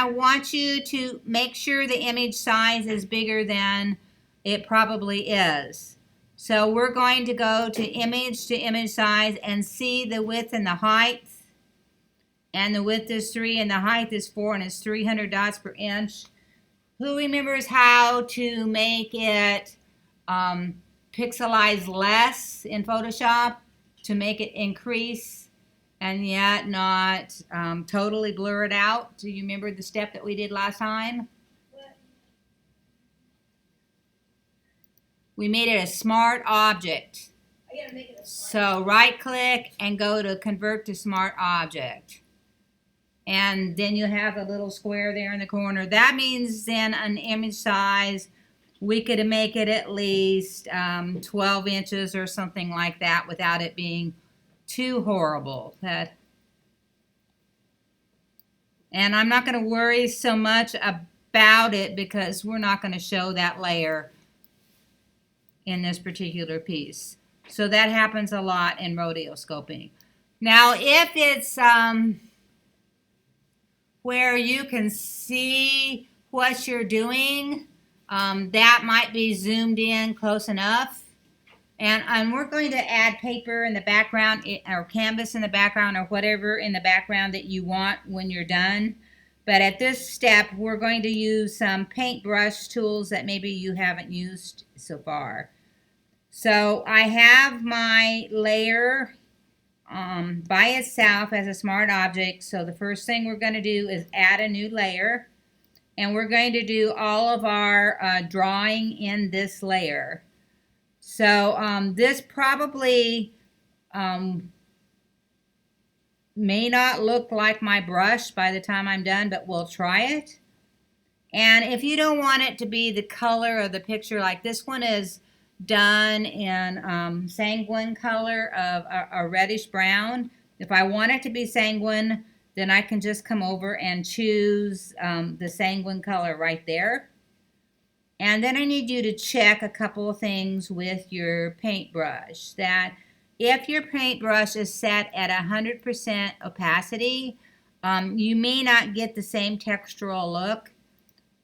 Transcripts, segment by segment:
I want you to make sure the image size is bigger than it probably is. So we're going to go to image size and see the width and the height. And the width is 3 and the height is 4 and it's 300 dots per inch. Who remembers how to make it pixelize less in Photoshop to make it increase and yet not totally blur it out? Do you remember the step that we did last time? We made it a smart object. I gotta make it a smart So right click and go to convert to smart object. And then you have a little square there in the corner. That means then an image size, we could make it at least 12 inches or something like that without it being too horrible. And I'm not going to worry so much about it because we're not going to show that layer in this particular piece. So that happens a lot in rotoscoping. Now, if it's where you can see what you're doing, that might be zoomed in close enough. And we're going to add paper in the background or canvas in the background or whatever in the background that you want when you're done. But at this step, we're going to use some paintbrush tools that maybe you haven't used so far. So I have my layer by itself as a smart object. So the first thing we're going to do is add a new layer. And we're going to do all of our drawing in this layer. So this probably may not look like my brush by the time I'm done, but we'll try it. And if you don't want it to be the color of the picture, like this one is done in sanguine color of a reddish brown. If I want it to be sanguine, then I can just come over and choose the sanguine color right there. And then I need you to check a couple of things with your paintbrush. That if your paintbrush is set at 100% opacity, you may not get the same textural look.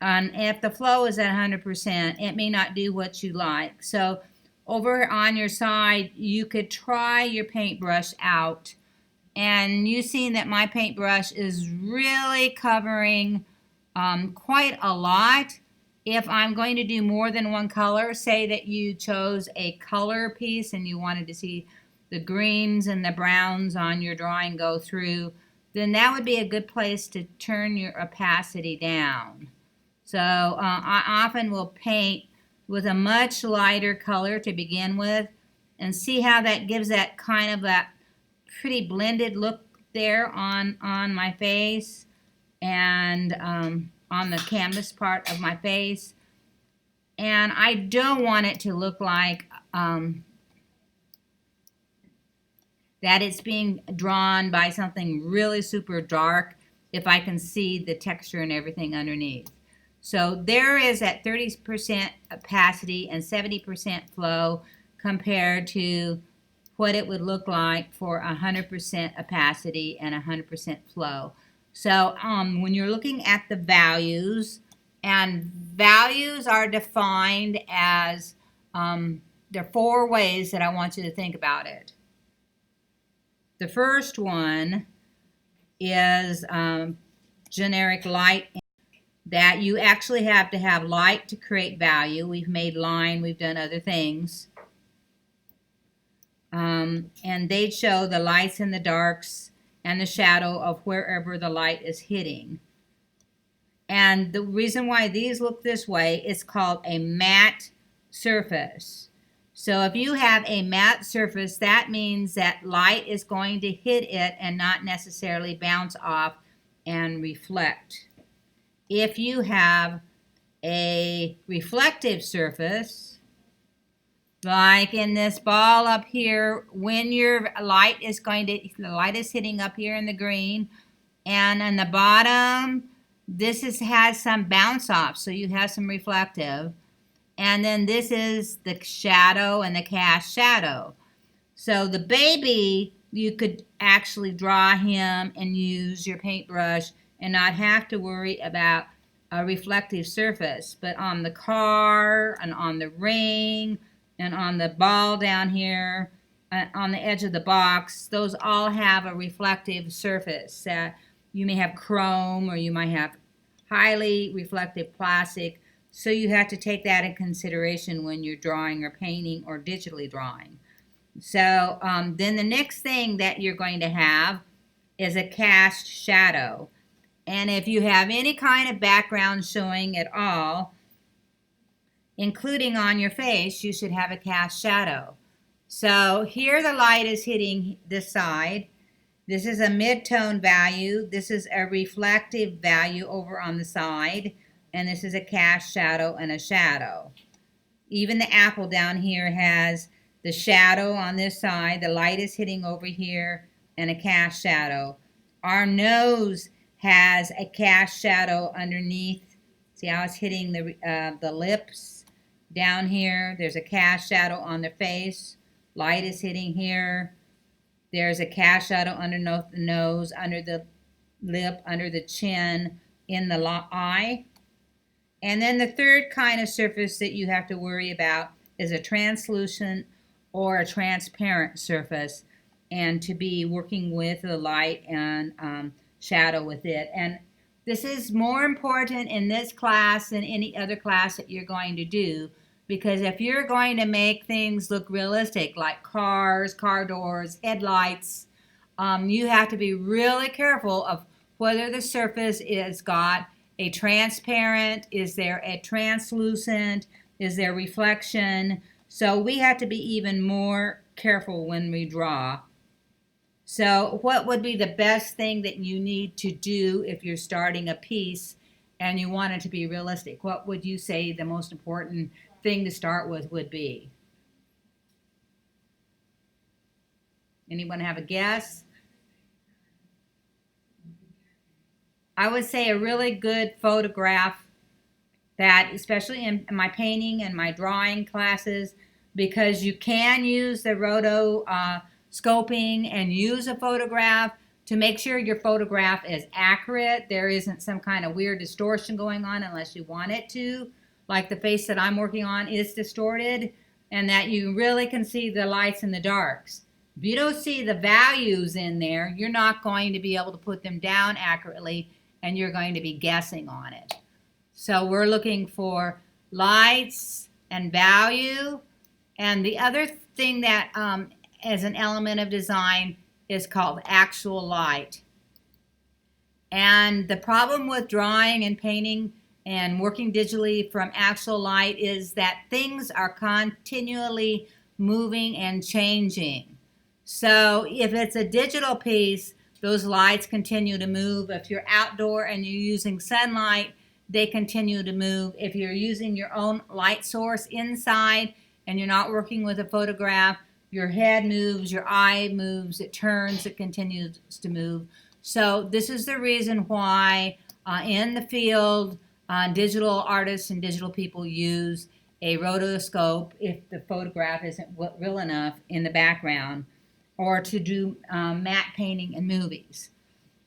If the flow is at 100%, it may not do what you like. So over on your side, you could try your paintbrush out. And you've seen that my paintbrush is really covering quite a lot. If I'm going to do more than one color, say that you chose a color piece and you wanted to see the greens and the browns on your drawing go through, then that would be a good place to turn your opacity down. So I often will paint with a much lighter color to begin with and see how that gives that kind of that pretty blended look there on my face and on the canvas part of my face. And I don't want it to look like that it's being drawn by something really super dark if I can see the texture and everything underneath. So there is at 30% opacity and 70% flow compared to what it would look like for 100% opacity and 100% flow. So when you're looking at the values, and values are defined as, there are 4 ways that I want you to think about it. The first one is generic light, that you actually have to have light to create value. We've made line, we've done other things. And they show the lights and the darks and the shadow of wherever the light is hitting. And the reason why these look this way is called a matte surface. So if you have a matte surface, that means that light is going to hit it and not necessarily bounce off and reflect. If you have a reflective surface, like in this ball up here, when your light is the light is hitting up here in the green, and on the bottom, this has some bounce off, so you have some reflective. And then this is the shadow and the cast shadow. So the baby, you could actually draw him and use your paintbrush and not have to worry about a reflective surface. But on the car and on the ring and on the ball down here, on the edge of the box, those all have a reflective surface. You may have chrome or you might have highly reflective plastic, so you have to take that in consideration when you're drawing or painting or digitally drawing. So then the next thing that you're going to have is a cast shadow. And if you have any kind of background showing at all, including on your face, you should have a cast shadow. So here the light is hitting this side. This is a mid-tone value. This is a reflective value over on the side. And this is a cast shadow and a shadow. Even the apple down here has the shadow on this side. The light is hitting over here and a cast shadow. Our nose has a cast shadow underneath. See how it's hitting the lips down here? There's a cast shadow on the face. Light is hitting here. There's a cast shadow underneath the nose, under the lip, under the chin, in the eye. And then the third kind of surface that you have to worry about is a translucent or a transparent surface, and to be working with the light and shadow with it. And this is more important in this class than any other class that you're going to do, because if you're going to make things look realistic, like cars, car doors, headlights, you have to be really careful of whether the surface is got a transparent, is there a translucent, is there reflection. So we have to be even more careful when we draw. So what would be the best thing that you need to do if you're starting a piece and you want it to be realistic? What would you say the most important thing to start with would be? Anyone have a guess? I would say a really good photograph, that especially in my painting and my drawing classes, because you can use the rotoscoping and use a photograph to make sure your photograph is accurate. There isn't some kind of weird distortion going on unless you want it to. Like the face that I'm working on is distorted, and that you really can see the lights and the darks. If you don't see the values in there, you're not going to be able to put them down accurately, and you're going to be guessing on it. So we're looking for lights and value. And the other thing that as an element of design is called actual light. And the problem with drawing and painting and working digitally from actual light is that things are continually moving and changing. So if it's a digital piece, those lights continue to move. If you're outdoor and you're using sunlight, they continue to move. If you're using your own light source inside and you're not working with a photograph, your head moves, your eye moves, it turns, it continues to move. So this is the reason why in the field, digital artists and digital people use a rotoscope if the photograph isn't real enough in the background, or to do matte painting in movies.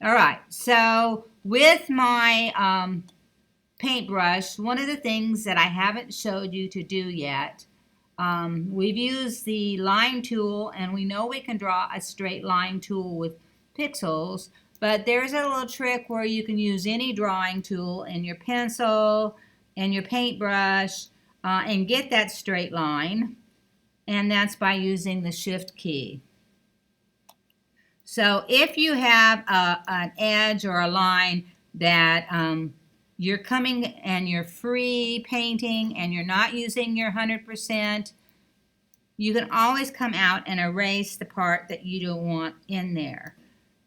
All right, so with my paintbrush, one of the things that I haven't showed you to do yet, we've used the line tool, and we know we can draw a straight line tool with pixels, but there's a little trick where you can use any drawing tool and your pencil and your paintbrush and get that straight line, and that's by using the Shift key. So if you have an edge or a line that you're coming and you're free painting and you're not using your 100%, you can always come out and erase the part that you don't want in there.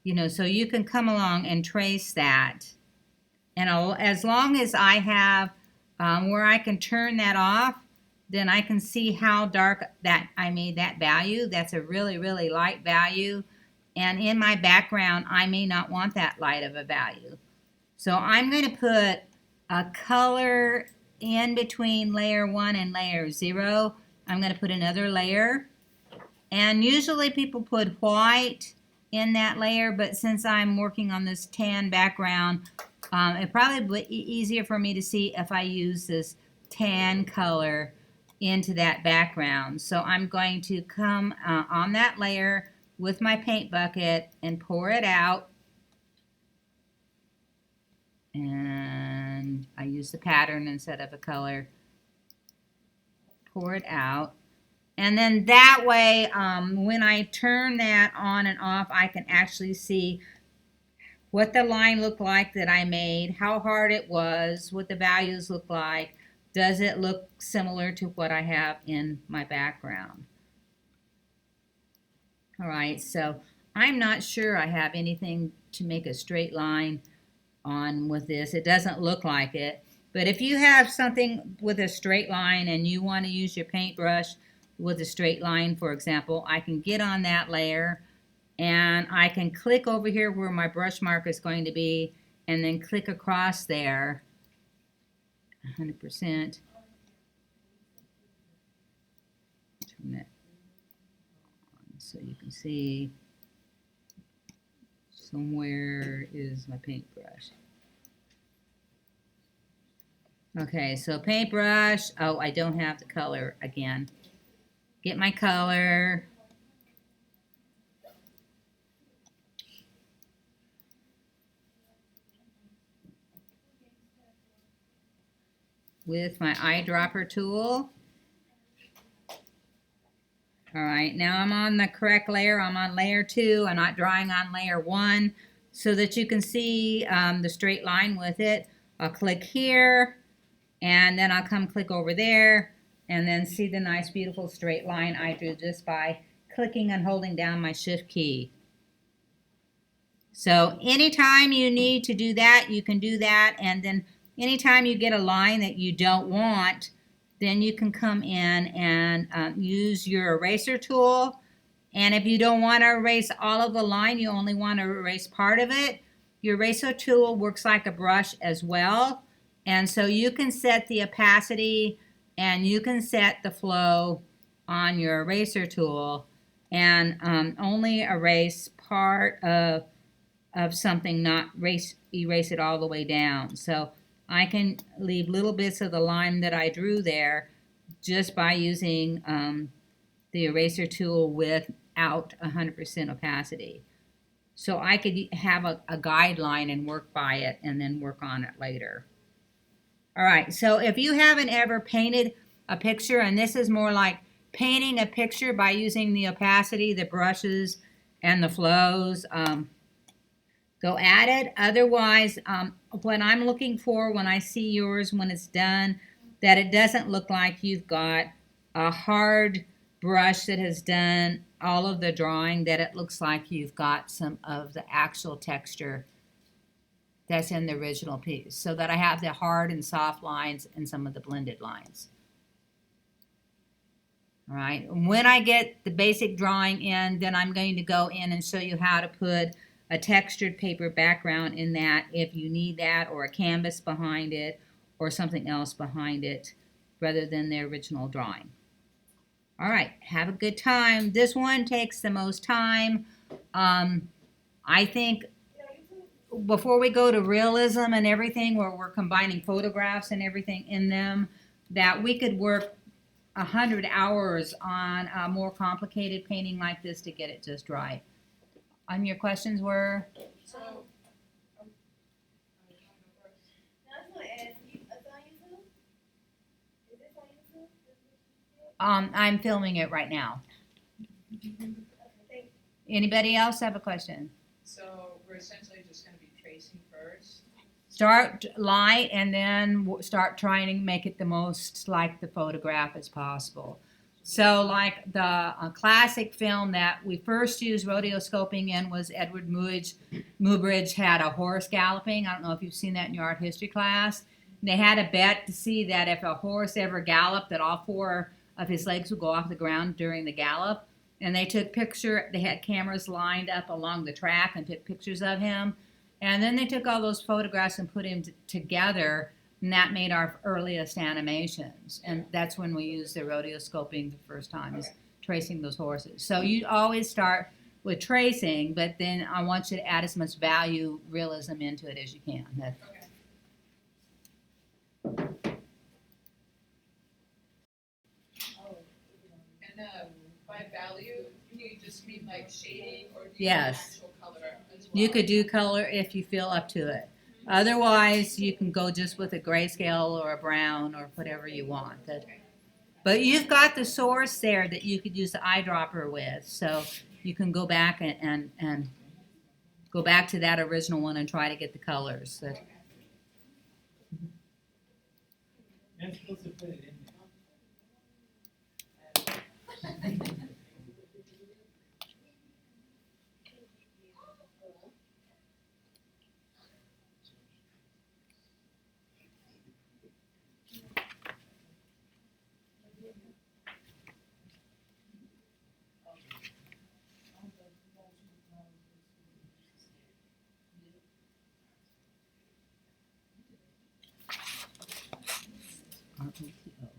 You know, so you can come along and trace that. And as long as I have where I can turn that off, then I can see how dark that I made that value. That's a really, really light value. And in my background, I may not want that light of a value. So I'm going to put a color in between layer 1 and layer 0. I'm going to put another layer. And usually people put white in that layer, but since I'm working on this tan background, it probably be easier for me to see if I use this tan color into that background. So I'm going to come on that layer with my paint bucket and pour it out. And I use the pattern instead of a color. Pour it out. And then that way, when I turn that on and off, I can actually see what the line looked like that I made, how hard it was, what the values look like. Does it look similar to what I have in my background? All right, so I'm not sure I have anything to make a straight line on with this. It doesn't look like it. But if you have something with a straight line and you want to use your paintbrush with a straight line, for example, I can get on that layer and I can click over here where my brush mark is going to be and then click across there 100%. Turn that on so you can see somewhere is my paintbrush. Okay, so paintbrush. Oh, I don't have the color again. Get my color. With my eyedropper tool. All right, now I'm on the correct layer. I'm on layer 2. I'm not drawing on layer 1 so that you can see the straight line with it. I'll click here and then I'll come click over there and then see the nice beautiful straight line I drew just by clicking and holding down my shift key. So anytime you need to do that, you can do that, and then anytime you get a line that you don't want, then you can come in and use your eraser tool. And if you don't want to erase all of the line, you only want to erase part of it, your eraser tool works like a brush as well. And so you can set the opacity and you can set the flow on your eraser tool and only erase part of something, not erase it all the way down. So I can leave little bits of the line that I drew there just by using the eraser tool without 100% opacity. So I could have a guideline and work by it and then work on it later. All right, so if you haven't ever painted a picture, and this is more like painting a picture by using the opacity, the brushes, and the flows, go at it. Otherwise, what I'm looking for when I see yours when it's done, that it doesn't look like you've got a hard brush that has done all of the drawing, that it looks like you've got some of the actual texture that's in the original piece, so that I have the hard and soft lines and some of the blended lines. All right, when I get the basic drawing in, then I'm going to go in and show you how to put a textured paper background in that if you need that, or a canvas behind it, or something else behind it rather than the original drawing. All right, have a good time. This one takes the most time. I think before we go to realism and everything, where we're combining photographs and everything in them, that we could work 100 hours on a more complicated painting like this to get it just right. Your questions were? So, I'm filming it right now. Anybody else have a question? So we're essentially just going to be tracing first. Start light and then start trying to make it the most like the photograph as possible. So like the classic film that we first used rotoscoping in was Edward Muybridge had a horse galloping. I don't know if you've seen that in your art history class. And they had a bet to see that if a horse ever galloped, that all 4 of his legs would go off the ground during the gallop. And they took they had cameras lined up along the track and took pictures of him. And then they took all those photographs and put him together, and that made our earliest animations. And that's when we used the rotoscoping the first time, is tracing those horses. So you always start with tracing, but then I want you to add as much value, realism into it as you can. And by value, you just mean like shading, or do you Yes. mean actual color as well? You could do color if you feel up to it. Otherwise, you can go just with a grayscale or a brown or whatever you want. But you've got the source there that you could use the eyedropper with, so you can go back and go back to that original one and try to get the colors. You're supposed to put it in ROTO.